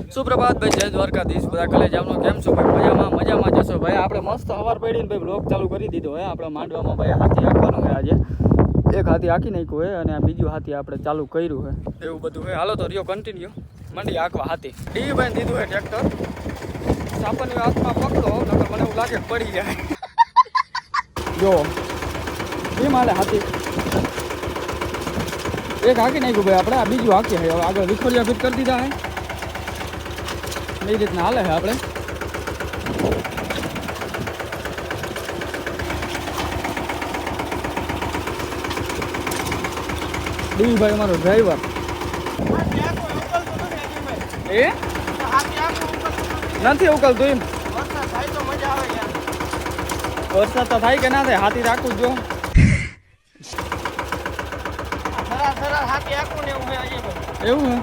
સુપ્રભાત ભાઈ, જય દ્વારકાધીશ. બધા કલેજામનો કેમ છો ભાઈ? મજામાં જશો ભાઈ. આપણે મસ્ત સવાર પડીને ભાઈ બ્લોગ ચાલુ કરી દીધો હોય. આપણે માંડવામાં ભાઈ હાથી આંકવાનું હોય. આજે એક હાથી આંકી નાખ્યું હોય અને આ બીજું હાથી આપણે ચાલુ કર્યું હોય, એવું બધું હોય. હાલો તો રહ્યો કન્ટિન્યુ મંડી આંકવા હાથી. એ ભાઈ દીધું હોય ટ્રેક્ટર. સાપરની હાથમાં પકડો નકર મને એવું લાગે પડી જાય. જો એમ હાલે હાથી એક હાંકી નાખ્યું ભાઈ આપણે. આ બીજું હાંકીએ હવે આગળ વિખોડિયા ફિટ કરી દીધા હે. એ રીતના હાલે છે આપણે. ભાઈ અમારો ડ્રાઈવર એ નથી ઉકલતું એમ. વરસાદ તો થાય કે ના થાય, હાથી રાખવું જો. એવું હે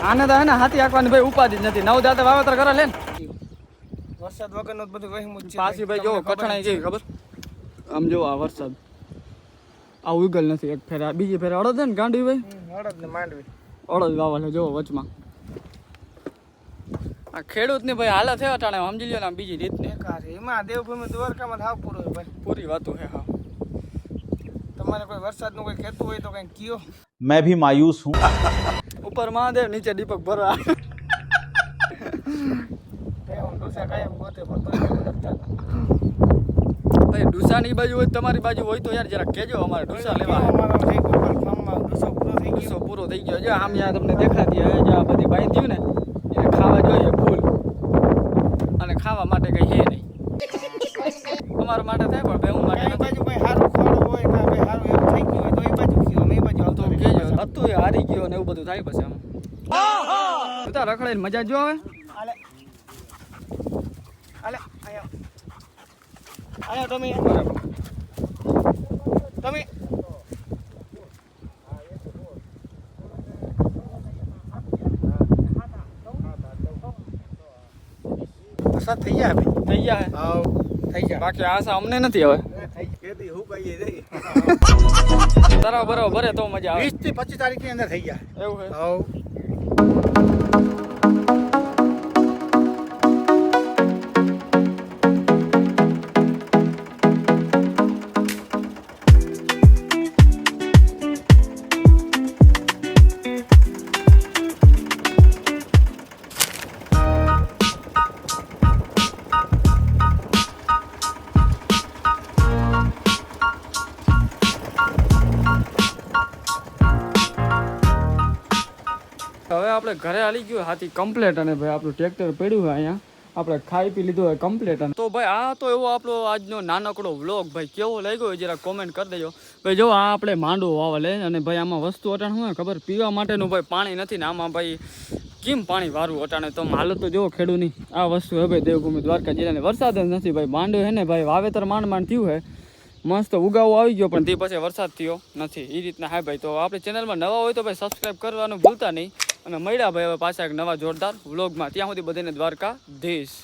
આને તો હે ને હાથી આંકવાની ભાઈ ઉપાધિ જ નથી. નવ દાંતે વાવેતર કરે લે ને. વરસાદ વગરનો બધું વહેમું જ છે. પાછી ભાઈ જો કઠણાઈ કેવી ખબર. આમ જો આ વરસાદ આ ઉગલ નથી. એક ફેર બીજી ફેર અડદ છે ને ગાંડી ભાઈ, અડદ ને માંડવી અડદ વાવા જો વચમાં. આ ખેડૂત ની ભાઈ હાલત છે અટાણે સમજી લ્યો ને. આમ બીજી રીતની એમાં દેવભૂમિ દ્વારકામાં થાવ પૂરું ભાઈ. પૂરી વાતું હે. હા તમારે કોઈ વરસાદનું કોઈ કહેતું હોય તો કંઈ કયો. मैं भी मायूस हूँ. ઉપર મહાદેવ નીચે દીપક ભરવા. ભાઈ ડુસાની બાજુ હોય તમારી બાજુ હોય તો યાર જરા કહેજો. અમારે ડુસા લેવા ડુસો પૂરો થઈ ગયો. જો આમ યાર તમને દેખાતી હવે જો આ બધી બાઈ થયું ને એને ખાવા જોઈએ ફૂલ, અને ખાવા માટે કઈ હે નહીં. અમારા માટે થાય પણ ભાઈ હું માટે બાજુ કોઈ સારું ખોડું હોય કે ભાઈ સારું એવું થઈ ગયું હોય તો એ બાજુ કયો. અમે એ બાજુ આવતો કહેજો. હતું એ હારી ગયો ને એવું બધું થાય પછી આમ બધા રખડાઈને મજા જો આવે. હાલે હાલે આયો આયો તમે તમે વરસાદ થઈ જાય ભાઈ. થઈ જાય આવ થઈ જાય. બાકી આશા અમને નથી હવે. ખેતી હું કહીએ જઈ બરાબર ભરે તો મજા આવે. 20 થી 25 તારીખની અંદર થઈ જાય એવું છે. આવ હવે આપણે ઘરે હાલી ગયું હાથી કમ્પ્લેટ. અને ભાઈ આપણું ટ્રેક્ટર પડ્યું હોય અહીંયા. આપણે ખાઈ પી લીધું હોય કમ્પ્લેટ. તો ભાઈ આ તો એવો આપણો આજનો નાનકડો વ્લોગ ભાઈ કેવો લાગ્યો જરા કોમેન્ટ કરી દેજો ભાઈ. જો આ આપણે માંડવો વાવા લે અને ભાઈ આમાં વસ્તુ અટાણ હોય ખબર, પીવા માટેનું ભાઈ પાણી નથી ને આમાં ભાઈ કેમ પાણી વારવું અટાણે. તો હાલત તો જો ખેડૂની આ વસ્તુ હે ભાઈ દેવભૂમિ દ્વારકા જિલ્લાની. વરસાદ જ નથી ભાઈ. માંડવો હે ને ભાઈ વાવેતર માંડ થયું હે, મસ્ત ઉગાવો આવી ગયો પણ તે પછી વરસાદ થયો નથી. એ રીતના હા ભાઈ. તો આપણી ચેનલમાં નવા હોય તો ભાઈ સબસ્ક્રાઈબ કરવાનું ભૂલતા નહીં. અને મળ્યા ભાઈ હવે પાછા એક નવા જોરદાર વ્લોગમાં. ત્યાં સુધી બધાને દ્વારકાધીશ.